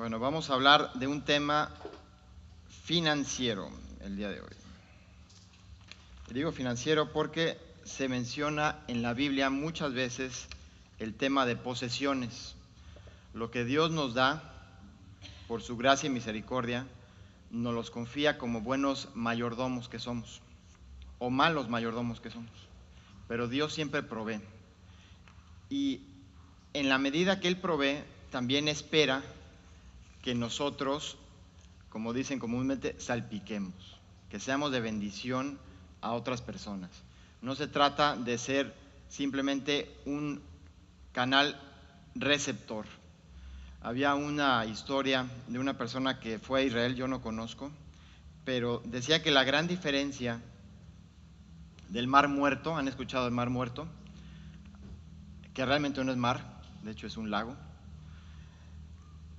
Bueno, vamos a hablar de un tema financiero el día de hoy. Digo financiero porque se menciona en la Biblia muchas veces el tema de posesiones. Lo que Dios nos da, por su gracia y misericordia, nos los confía como buenos mayordomos que somos, o malos mayordomos que somos. Pero Dios siempre provee. Y en la medida que Él provee, también espera que nosotros, como dicen comúnmente, salpiquemos, que seamos de bendición a otras personas. No se trata de ser simplemente un canal receptor. Había una historia de una persona que fue a Israel, yo no conozco, pero decía que la gran diferencia del Mar Muerto, ¿han escuchado el Mar Muerto? Que realmente no es mar, de hecho es un lago,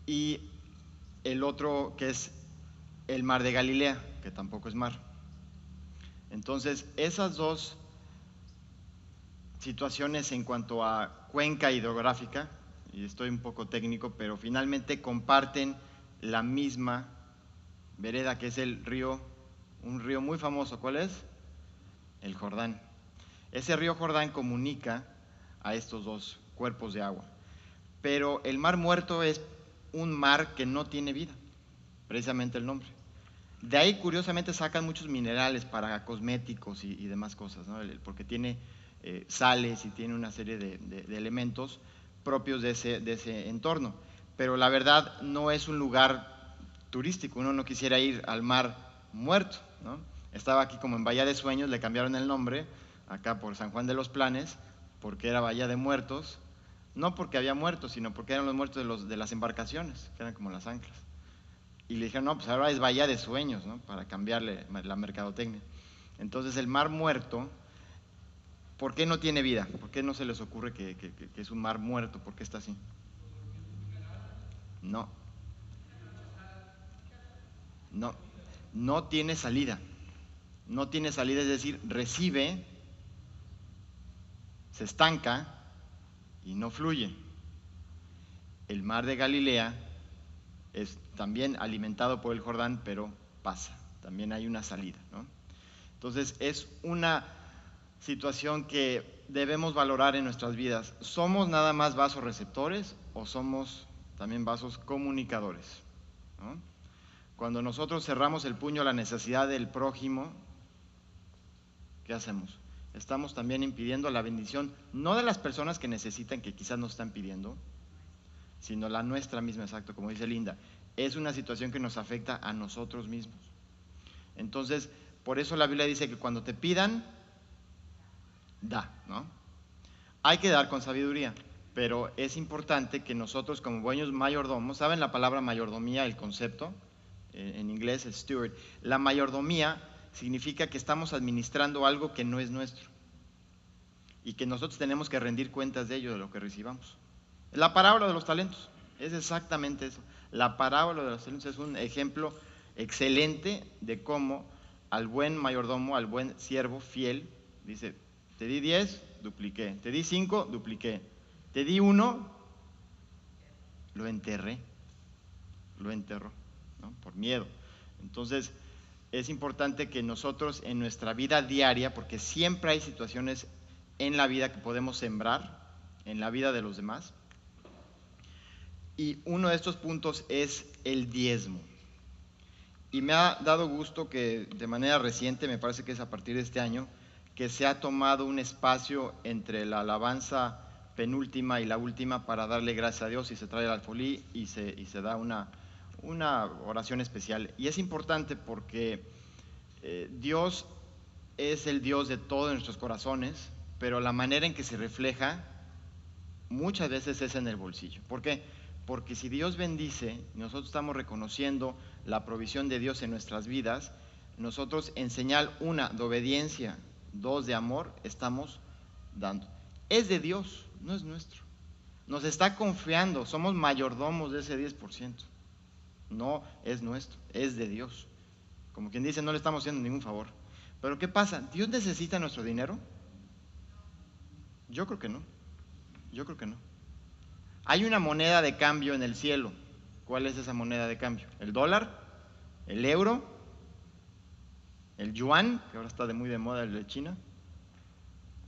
y el otro que es el Mar de Galilea, que tampoco es mar. Entonces, esas dos situaciones en cuanto a cuenca hidrográfica, y estoy un poco técnico, pero finalmente comparten la misma vereda, que es el río, un río muy famoso. ¿Cuál es? El Jordán. Ese río Jordán comunica a estos dos cuerpos de agua. Pero el Mar Muerto es un mar que no tiene vida, precisamente el nombre. De ahí, curiosamente, sacan muchos minerales para cosméticos y demás cosas, ¿no? Porque tiene sales y tiene una serie de elementos propios de ese entorno. Pero la verdad no es un lugar turístico, uno no quisiera ir al Mar Muerto, ¿no? Estaba aquí como en Bahía de Sueños, le cambiaron el nombre, acá por San Juan de los Planes, porque era Bahía de Muertos, no porque había muertos, sino porque eran los muertos de las embarcaciones, que eran como las anclas. Y le dijeron, no, pues ahora es Bahía de Sueños, ¿no? Para cambiarle la mercadotecnia. Entonces el Mar Muerto, ¿por qué no tiene vida? ¿Por qué no se les ocurre que es un mar muerto? ¿Por qué está así? No, no, no tiene salida. No tiene salida, es decir, recibe, se estanca y no fluye. El Mar de Galilea es también alimentado por el Jordán, pero pasa, también hay una salida, ¿no? Entonces es una situación que debemos valorar en nuestras vidas. ¿Somos nada más vasos receptores o somos también vasos comunicadores, ¿no? Cuando nosotros cerramos el puño a la necesidad del prójimo, ¿qué hacemos? Estamos también impidiendo la bendición, no de las personas que necesitan, que quizás nos están pidiendo, sino la nuestra misma, exacto, como dice Linda. Es una situación que nos afecta a nosotros mismos. Entonces, por eso la Biblia dice que cuando te pidan, da, ¿no? Hay que dar con sabiduría, pero es importante que nosotros como buenos mayordomos, ¿saben la palabra mayordomía, el concepto? En inglés es steward. La mayordomía significa que estamos administrando algo que no es nuestro y que nosotros tenemos que rendir cuentas de ello, de lo que recibamos. La parábola de los talentos es exactamente eso. La parábola de los talentos es un ejemplo excelente de cómo al buen mayordomo, al buen siervo fiel, dice, te di 10, dupliqué, te di 5, dupliqué, te di 1, lo enterré, lo enterró, ¿no? Por miedo. Entonces, es importante que nosotros en nuestra vida diaria, porque siempre hay situaciones en la vida que podemos sembrar, en la vida de los demás, y uno de estos puntos es el diezmo. Y me ha dado gusto que de manera reciente, me parece que es a partir de este año, que se ha tomado un espacio entre la alabanza penúltima y la última para darle gracias a Dios, y se trae el alfolí y se da una oración especial. Y es importante porque Dios es el Dios de todos nuestros corazones, pero la manera en que se refleja muchas veces es en el bolsillo. ¿Por qué? Porque si Dios bendice, nosotros estamos reconociendo la provisión de Dios en nuestras vidas, nosotros en señal, una, de obediencia, dos, de amor, estamos dando. Es de Dios, no es nuestro. Nos está confiando, somos mayordomos de ese 10%. No es nuestro, es de Dios. Como quien dice, no le estamos haciendo ningún favor. Pero ¿qué pasa? ¿Dios necesita nuestro dinero? Yo creo que no. Yo creo que no. Hay una moneda de cambio en el cielo, ¿Cuál es esa moneda de cambio? ¿El dólar? ¿El euro? ¿El yuan, que ahora está muy de moda el de China?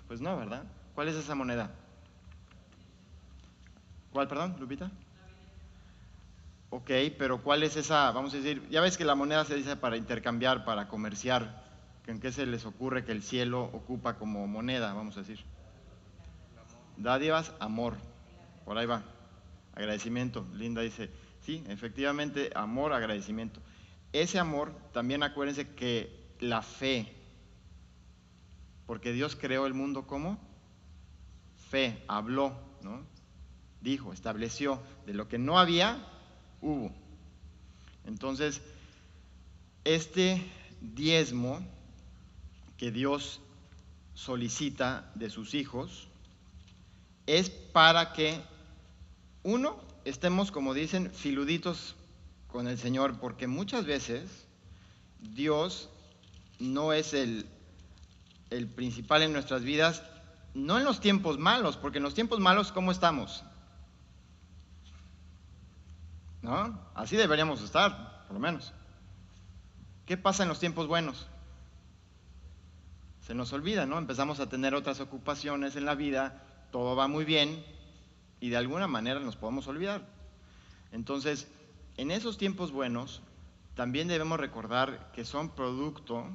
Pues no, ¿verdad? ¿Cuál es esa moneda? ¿Cuál, perdón, Lupita? Ok, pero ¿cuál es esa? Vamos a decir, ya ves que la moneda se dice para intercambiar, para comerciar. ¿En qué se les ocurre que el cielo ocupa como moneda, vamos a decir? Dádivas, amor. Por ahí va. Agradecimiento. Linda dice, sí, efectivamente, amor, agradecimiento. Ese amor, también acuérdense que la fe, porque Dios creó el mundo como fe, habló, ¿no? Dijo, estableció, de lo que no había, hubo. Entonces, este diezmo que Dios solicita de sus hijos es para que, uno, estemos, como dicen, filuditos con el Señor, porque muchas veces Dios no es el principal en nuestras vidas, no en los tiempos malos, porque en los tiempos malos, ¿cómo estamos? ¿No? Así deberíamos estar, por lo menos. ¿Qué pasa en los tiempos buenos? Se nos olvida, ¿no? Empezamos a tener otras ocupaciones en la vida, todo va muy bien y de alguna manera nos podemos olvidar. Entonces, en esos tiempos buenos, también debemos recordar que son producto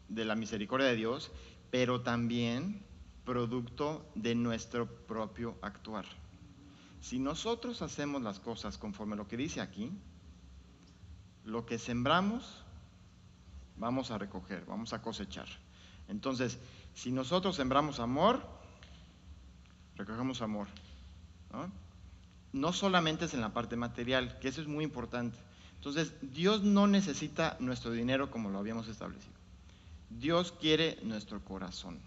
de la misericordia de Dios, pero también producto de nuestro propio actuar. Si nosotros hacemos las cosas conforme lo que dice aquí, lo que sembramos, vamos a recoger, vamos a cosechar. Entonces, si nosotros sembramos amor, recogemos amor, ¿no? No solamente es en la parte material, que eso es muy importante. Entonces, Dios no necesita nuestro dinero como lo habíamos establecido. Dios quiere nuestro corazón.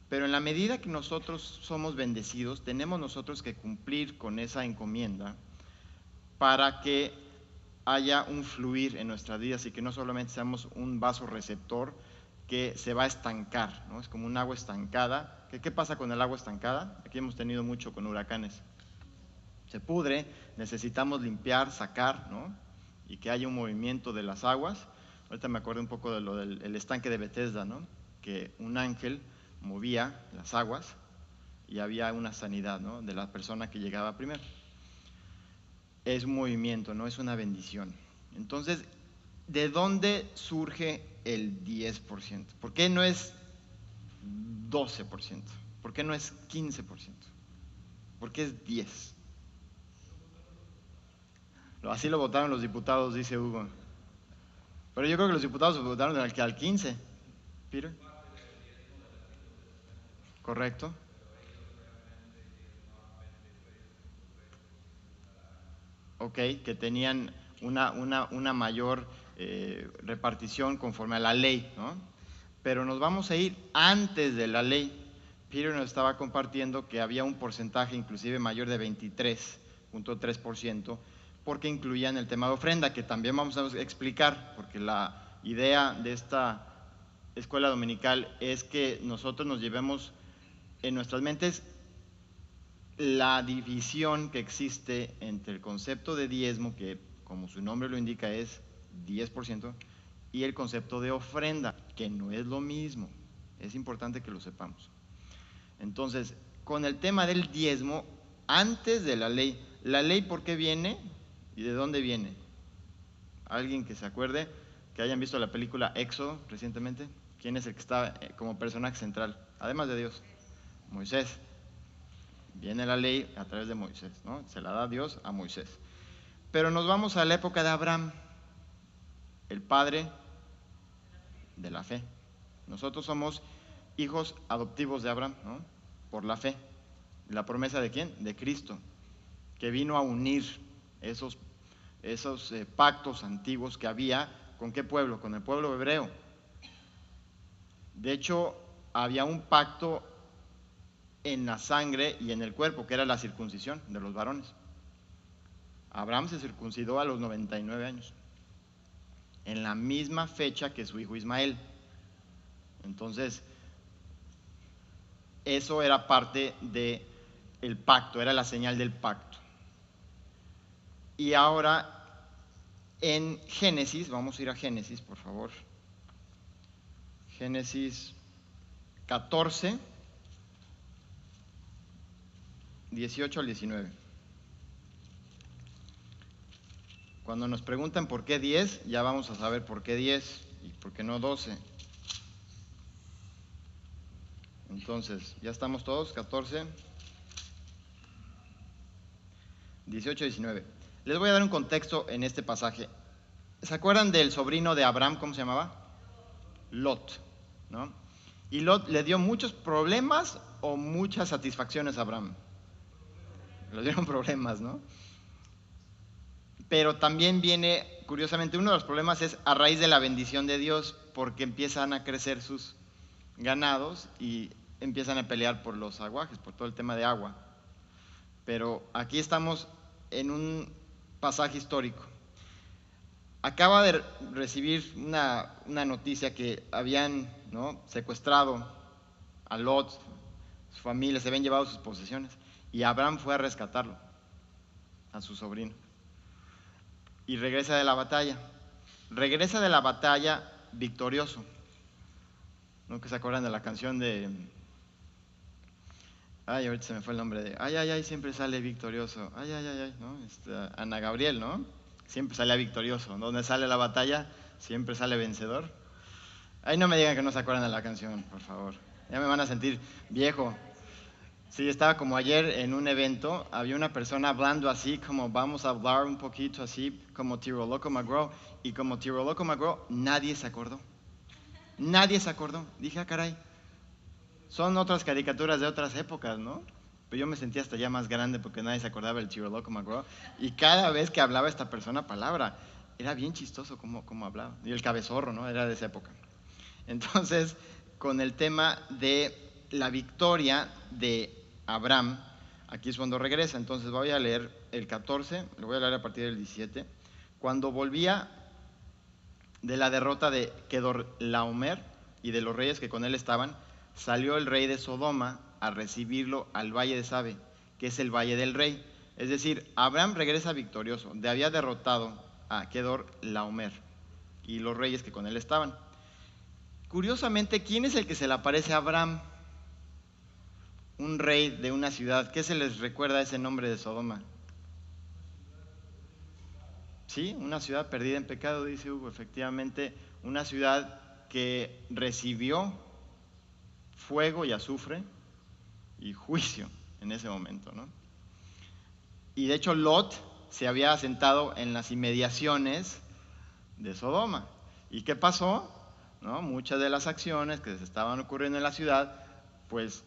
Pero en la medida que nosotros somos bendecidos, tenemos nosotros que cumplir con esa encomienda para que haya un fluir en nuestras vidas y que no solamente seamos un vaso receptor que se va a estancar, ¿no? Es como un agua estancada. ¿Qué pasa con el agua estancada? Aquí hemos tenido mucho con huracanes. Se pudre, necesitamos limpiar, sacar, ¿no? Y que haya un movimiento de las aguas. Ahorita me acuerdo un poco de lo del estanque de Bethesda, ¿no? Que un ángel movía las aguas y había una sanidad, ¿no? De la persona que llegaba primero. Es un movimiento, no es una bendición. Entonces, ¿de dónde surge el 10%? ¿Por qué no es 12%? ¿Por qué no es 15%? ¿Por qué es 10%? Así lo votaron los diputados, dice Hugo. Pero yo creo que los diputados votaron al 15%. ¿Peter? Correcto. Ok, que tenían una mayor repartición conforme a la ley, ¿no? Pero nos vamos a ir antes de la ley. Peter nos estaba compartiendo que había un porcentaje inclusive mayor de 23.3%, porque incluían el tema de ofrenda, que también vamos a explicar, porque la idea de esta escuela dominical es que nosotros nos llevemos en nuestras mentes la división que existe entre el concepto de diezmo, que como su nombre lo indica es 10%, y el concepto de ofrenda, que no es lo mismo. Es importante que lo sepamos. Entonces, con el tema del diezmo, antes de la ley ¿por qué viene y de dónde viene? ¿Alguien que se acuerde? Que hayan visto la película Éxodo recientemente. ¿Quién es el que está como personaje central? Además de Dios. Moisés. Viene la ley a través de Moisés, ¿no? Se la da Dios a Moisés. Pero nos vamos a la época de Abraham, el padre de la fe. Nosotros somos hijos adoptivos de Abraham, ¿no? Por la fe. ¿La promesa de quién? De Cristo, que vino a unir esos pactos antiguos que había. ¿Con qué pueblo? Con el pueblo hebreo. De hecho, había un pacto en la sangre y en el cuerpo, que era la circuncisión de los varones. Abraham se circuncidó a los 99 años, en la misma fecha que su hijo Ismael. Entonces, eso era parte del pacto, era la señal del pacto. Y ahora en Génesis, vamos a ir a Génesis, por favor. Génesis 14, 18 al 19. Cuando nos preguntan por qué 10, ya vamos a saber por qué 10 y por qué no 12. Entonces, ¿ya estamos todos? 14, 18, 19. Les voy a dar un contexto en este pasaje. ¿Se acuerdan del sobrino de Abraham? ¿Cómo se llamaba? Lot, ¿no? Y Lot le dio muchos problemas o muchas satisfacciones a Abraham. Le dieron problemas, ¿no? Pero también viene, curiosamente, uno de los problemas es a raíz de la bendición de Dios, porque empiezan a crecer sus ganados y empiezan a pelear por los aguajes, por todo el tema de agua. Pero aquí estamos en un pasaje histórico. Acaba de recibir una noticia que habían, ¿no?, secuestrado a Lot, su familia, se habían llevado sus posesiones, y Abraham fue a rescatarlo, a su sobrino. Y regresa de la batalla. Regresa de la batalla victorioso. ¿No que se acuerdan de la canción de... Ay, ahorita se me fue el nombre de... Ay, ay, ay, siempre sale victorioso. Ay, ay, ay, ay, ¿no? Ana Gabriel, ¿no? Siempre sale victorioso. Donde sale la batalla, siempre sale vencedor. Ay, no me digan que no se acuerdan de la canción, por favor. Ya me van a sentir viejo. Sí, estaba como ayer en un evento, había una persona hablando así, como vamos a hablar un poquito así, como Tiro Loco McGraw, y como Tiro Loco McGraw, nadie se acordó. Nadie se acordó. Dije, ah, caray, son otras caricaturas de otras épocas, ¿no? Pero yo me sentía hasta ya más grande porque nadie se acordaba del Tiro Loco McGraw. Y cada vez que hablaba esta persona palabra, era bien chistoso como hablaba. Y el cabezorro, ¿no? Era de esa época. Entonces, con el tema de la victoria de Abraham, aquí es cuando regresa. Entonces voy a leer el 14, lo voy a leer a partir del 17. Cuando volvía de la derrota de Kedorlaomer y de los reyes que con él estaban, salió el rey de Sodoma a recibirlo al valle de Sabe, que es el valle del rey. Es decir, Abraham regresa victorioso, de había derrotado a Kedorlaomer y los reyes que con él estaban. Curiosamente, ¿quién es el que se le aparece a Abraham? Un rey de una ciudad. ¿Qué se les recuerda ese nombre de Sodoma? Sí, una ciudad perdida en pecado, dice Hugo. Efectivamente, una ciudad que recibió fuego y azufre y juicio en ese momento, ¿no? Y de hecho Lot se había asentado en las inmediaciones de Sodoma. ¿Y qué pasó? ¿No? Muchas de las acciones que se estaban ocurriendo en la ciudad, pues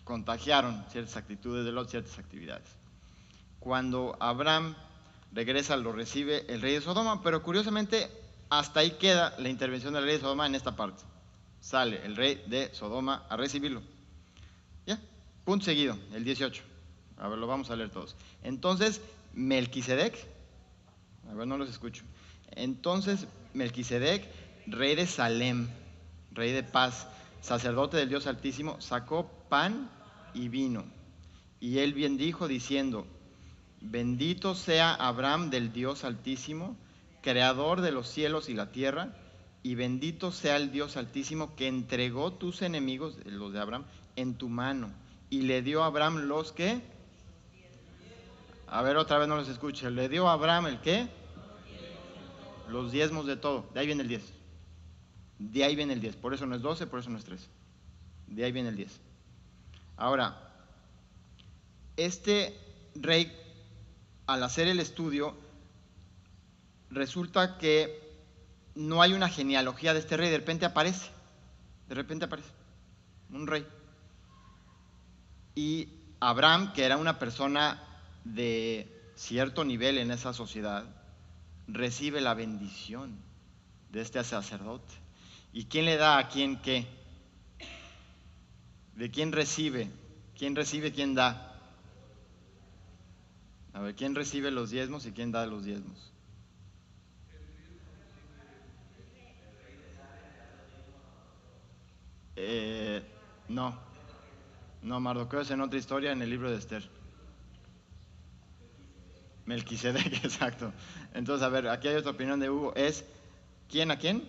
contagiaron ciertas actitudes de Lot, ciertas actividades. Cuando Abraham regresa, lo recibe el rey de Sodoma, pero curiosamente hasta ahí queda la intervención del rey de Sodoma en esta parte. Sale el rey de Sodoma a recibirlo. Ya, punto seguido, el 18. A ver, lo vamos a leer todos. Entonces, Melquisedec, a ver, no los escucho. Entonces, Melquisedec, rey de Salem, rey de paz, sacerdote del Dios Altísimo, sacó pan y vino. Y él bendijo diciendo: bendito sea Abraham del Dios Altísimo, creador de los cielos y la tierra, y bendito sea el Dios Altísimo que entregó tus enemigos, los de Abraham, en tu mano. Y le dio a Abraham los que... A ver, otra vez no los escuche. Le dio a Abraham el qué? Los diezmos de todo. De ahí viene el 10. De ahí viene el 10. Por eso no es 12, por eso no es 13. De ahí viene el 10. Ahora, este rey, al hacer el estudio, resulta que no hay una genealogía de este rey. De repente aparece un rey. Y Abraham, que era una persona de cierto nivel en esa sociedad, recibe la bendición de este sacerdote. ¿Y quién le da a quién qué? ¿De quién recibe? ¿Quién recibe, quién da? A ver, ¿quién recibe los diezmos y quién da los diezmos? No, no, Mardoqueo es en otra historia en el libro de Esther. Melquisedec, exacto. Entonces, a ver, aquí hay otra opinión de Hugo. ¿Es quién a quién?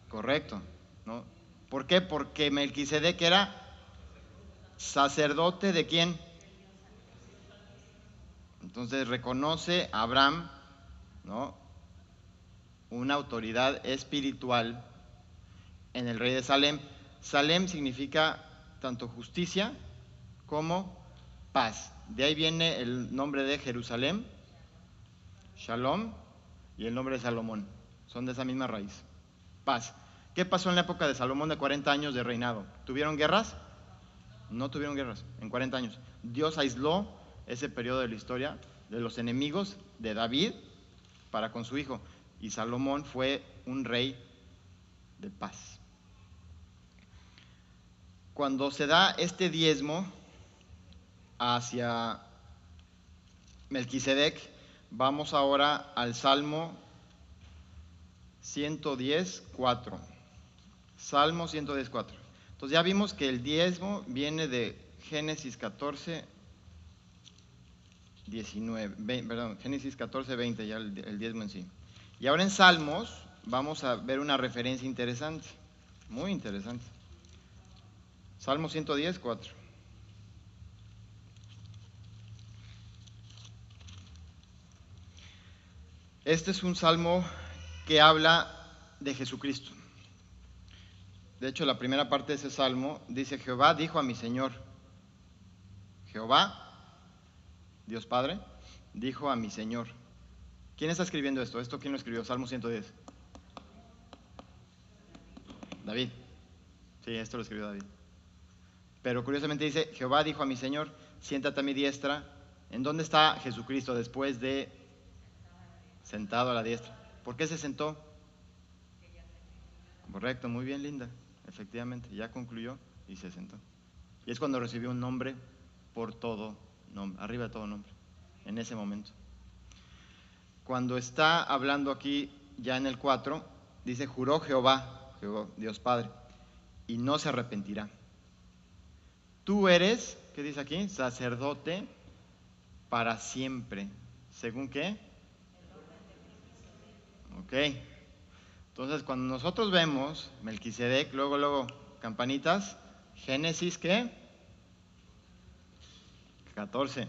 Correcto, ¿no? ¿Por qué? Porque Melquisedec era sacerdote de quién. Entonces reconoce a Abraham, ¿no?, una autoridad espiritual en el rey de Salem. Salem significa tanto justicia como paz. De ahí viene el nombre de Jerusalén, Shalom, y el nombre de Salomón. Son de esa misma raíz. Paz. ¿Qué pasó en la época de Salomón de 40 años de reinado? ¿Tuvieron guerras? No tuvieron guerras en 40 años. Dios aisló ese periodo de la historia de los enemigos de David para con su hijo. Y Salomón fue un rey de paz. Cuando se da este diezmo hacia Melquisedec, vamos ahora al Salmo 110:4. Salmo 110:4. Entonces ya vimos que el diezmo viene de Génesis 14, 19, Génesis 14, 20, ya el diezmo en sí. Y ahora en Salmos vamos a ver una referencia interesante, muy interesante. Salmo 110:4. Este es un salmo que habla de Jesucristo. De hecho, la primera parte de ese salmo dice: Jehová dijo a mi Señor. Jehová, Dios Padre, dijo a mi Señor. ¿Quién está escribiendo esto? ¿Esto quién lo escribió? Salmo 110. David. Sí, esto lo escribió David. Pero curiosamente dice: Jehová dijo a mi Señor, siéntate a mi diestra. ¿En dónde está Jesucristo después de sentado a la diestra? ¿Por qué se sentó? Correcto, muy bien, Linda. Efectivamente, ya concluyó y se sentó. Y es cuando recibió un nombre por todo nombre, arriba de todo nombre, en ese momento. Cuando está hablando aquí, ya en el 4, dice: juró Jehová, Dios Padre, y no se arrepentirá. Tú eres, ¿qué dice aquí? Sacerdote para siempre. ¿Según qué? Ok. Entonces, cuando nosotros vemos Melquisedec, luego, campanitas, Génesis, ¿qué? 14.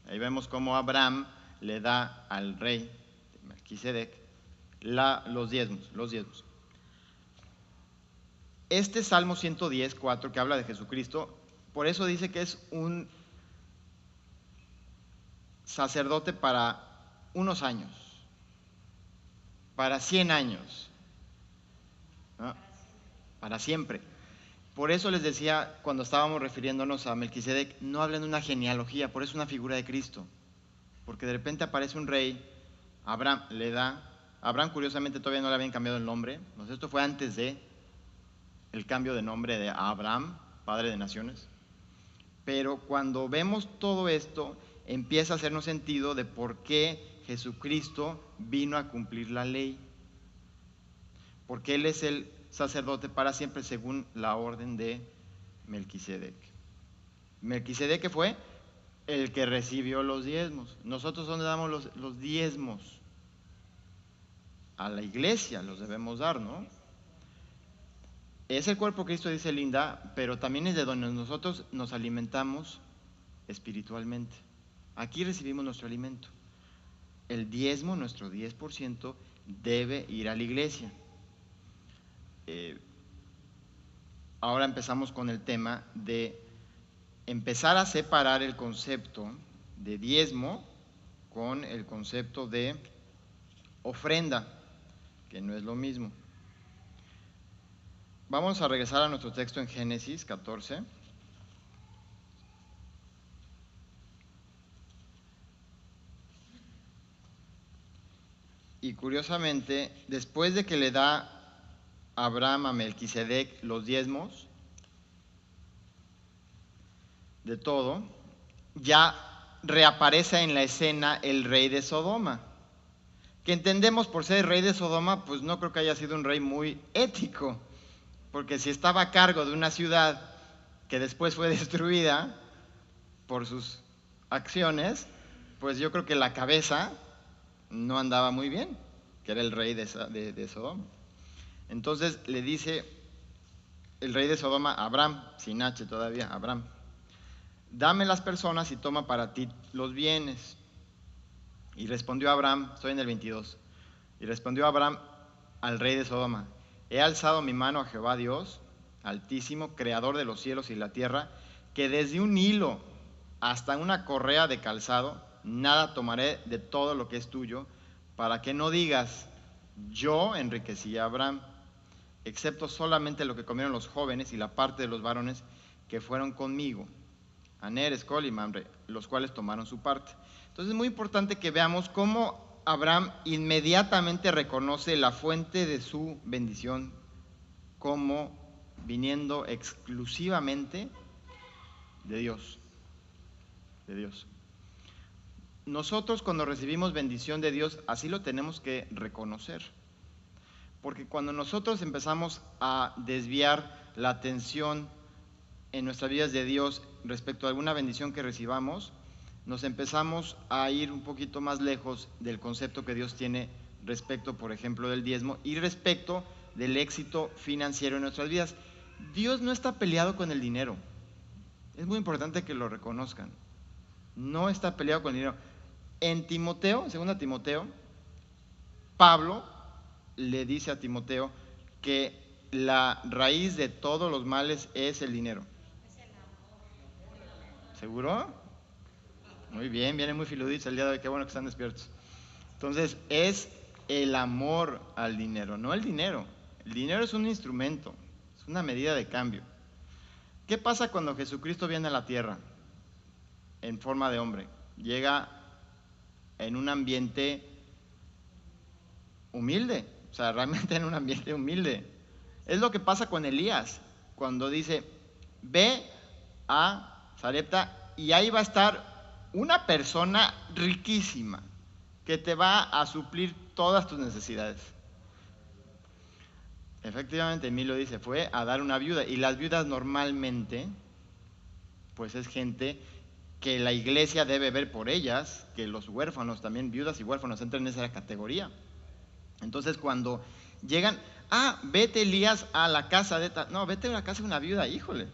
Ahí vemos cómo Abraham le da al rey Melquisedec los diezmos. Este Salmo 110:4 que habla de Jesucristo, por eso dice que es un sacerdote para unos años, para 100 años, ¿no? Para siempre. Por eso les decía, cuando estábamos refiriéndonos a Melquisedec, no hablan de una genealogía, por eso es una figura de Cristo. Porque de repente aparece un rey, Abraham le da, Abraham curiosamente todavía no le habían cambiado el nombre, ¿no? Esto fue antes de el cambio de nombre de Abraham, padre de naciones. Pero cuando vemos todo esto, empieza a hacernos sentido de por qué Jesucristo vino a cumplir la ley. Porque Él es el sacerdote para siempre según la orden de Melquisedec. Melquisedec, ¿qué fue? El que recibió los diezmos. Nosotros, ¿dónde damos los diezmos? A la iglesia los debemos dar, ¿no? Es el cuerpo de Cristo, dice Linda, pero también es de donde nosotros nos alimentamos espiritualmente. Aquí recibimos nuestro alimento. El diezmo, nuestro 10%, debe ir a la iglesia. Ahora empezamos con el tema de empezar a separar el concepto de diezmo con el concepto de ofrenda, que no es lo mismo. Vamos a regresar a nuestro texto en Génesis 14. Y curiosamente, después de que le da Abraham a Melquisedec los diezmos de todo, ya reaparece en la escena el rey de Sodoma, que entendemos por ser el rey de Sodoma, pues no creo que haya sido un rey muy ético, porque si estaba a cargo de una ciudad que después fue destruida por sus acciones, pues yo creo que la cabeza no andaba muy bien, que era el rey de Sodoma. Entonces le dice el rey de Sodoma a Abraham, sin H todavía, Abraham: dame las personas y toma para ti los bienes. Y respondió Abraham, estoy en el 22, y respondió Abraham al rey de Sodoma: he alzado mi mano a Jehová Dios Altísimo, creador de los cielos y la tierra, que desde un hilo hasta una correa de calzado, nada tomaré de todo lo que es tuyo, para que no digas, yo enriquecí a Abraham, excepto solamente lo que comieron los jóvenes y la parte de los varones que fueron conmigo, Aner, Escol y Mamre, los cuales tomaron su parte. Entonces es muy importante que veamos cómo Abraham inmediatamente reconoce la fuente de su bendición como viniendo exclusivamente de Dios. De Dios. Nosotros cuando recibimos bendición de Dios, así lo tenemos que reconocer. Porque cuando nosotros empezamos a desviar la atención en nuestras vidas de Dios respecto a alguna bendición que recibamos, nos empezamos a ir un poquito más lejos del concepto que Dios tiene respecto, por ejemplo, del diezmo y respecto del éxito financiero en nuestras vidas. Dios no está peleado con el dinero. Es muy importante que lo reconozcan. No está peleado con el dinero. En Timoteo, segunda Timoteo, Pablo le dice a Timoteo que la raíz de todos los males es el dinero. ¿Seguro? Muy bien, vienen muy filuditos el día de hoy, qué bueno que están despiertos. Entonces, es el amor al dinero, no el dinero. El dinero es un instrumento, es una medida de cambio. ¿Qué pasa cuando Jesucristo viene a la tierra en forma de hombre? Llega en un ambiente humilde, o sea, realmente en un ambiente humilde. Es lo que pasa con Elías, cuando dice, ve a Sarepta y ahí va a estar una persona riquísima que te va a suplir todas tus necesidades. Efectivamente, Emilio dice, fue a dar una viuda, y las viudas normalmente, pues es gente que la iglesia debe ver por ellas, que los huérfanos también, viudas y huérfanos, entran en esa categoría. Entonces cuando llegan, vete Elías a la casa de no, vete a la casa de una viuda, híjole.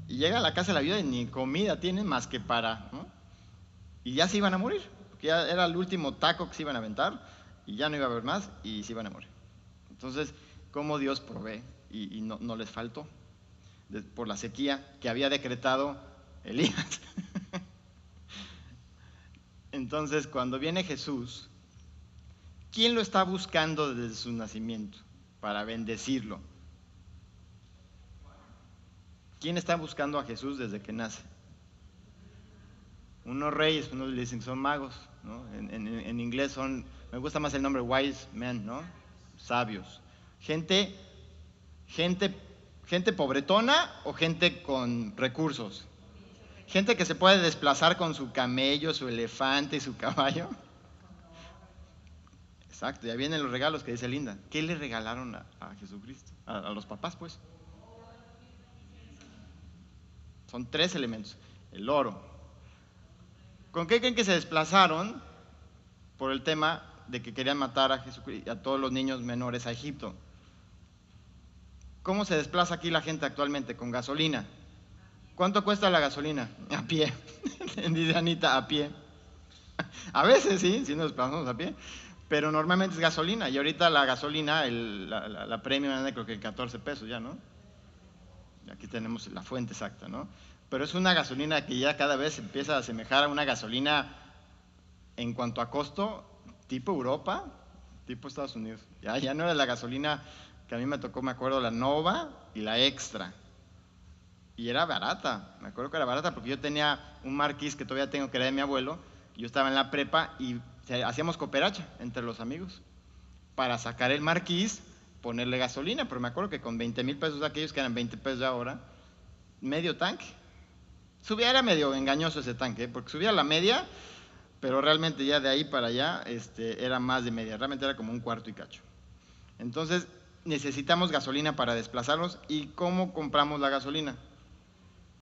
Y llega a la casa de la viuda y ni comida tienen más que para, ¿no? Y ya se iban a morir, porque ya era el último taco que se iban a aventar, y ya no iba a haber más, y se iban a morir. Entonces, ¿cómo Dios provee? Y no les faltó, por la sequía que había decretado Elías. Entonces, cuando viene Jesús, ¿quién lo está buscando desde su nacimiento para bendecirlo? ¿Quién está buscando a Jesús desde que nace? Unos reyes, unos le dicen que son magos, ¿no? En inglés me gusta más el nombre wise men, ¿no? Sabios. Gente pobretona o gente con recursos. Gente que se puede desplazar con su camello, su elefante y su caballo. Exacto, ya vienen los regalos que dice Linda. ¿Qué le regalaron a Jesucristo? A los papás, pues. Son 3 elementos. El oro. ¿Con qué creen que se desplazaron por el tema de que querían matar a Jesucristo y a todos los niños menores a Egipto? ¿Cómo se desplaza aquí la gente actualmente? Con gasolina. ¿Cuánto cuesta la gasolina? A pie. Dice Anita, a pie. A veces sí, sí nos desplazamos a pie, pero normalmente es gasolina. Y ahorita la gasolina, la premium anda creo que 14 pesos ya, ¿no? Aquí tenemos la fuente exacta, ¿no? Pero es una gasolina que ya cada vez empieza a asemejar a una gasolina en cuanto a costo, tipo Europa, tipo Estados Unidos. Ya no era la gasolina que a mí me tocó, me acuerdo, la Nova y la Extra. Y era barata, me acuerdo que era barata porque yo tenía un Marquis que todavía tengo, que era de mi abuelo. Yo estaba en la prepa y hacíamos cooperacha entre los amigos para sacar el Marquis, ponerle gasolina, pero me acuerdo que con 20,000 pesos de aquellos que eran 20 pesos de ahora, medio tanque. Era medio engañoso ese tanque, porque subía la media, pero realmente ya de ahí para allá era más de media, realmente era como un cuarto y cacho. Entonces necesitamos gasolina para desplazarnos. ¿Y cómo compramos la gasolina?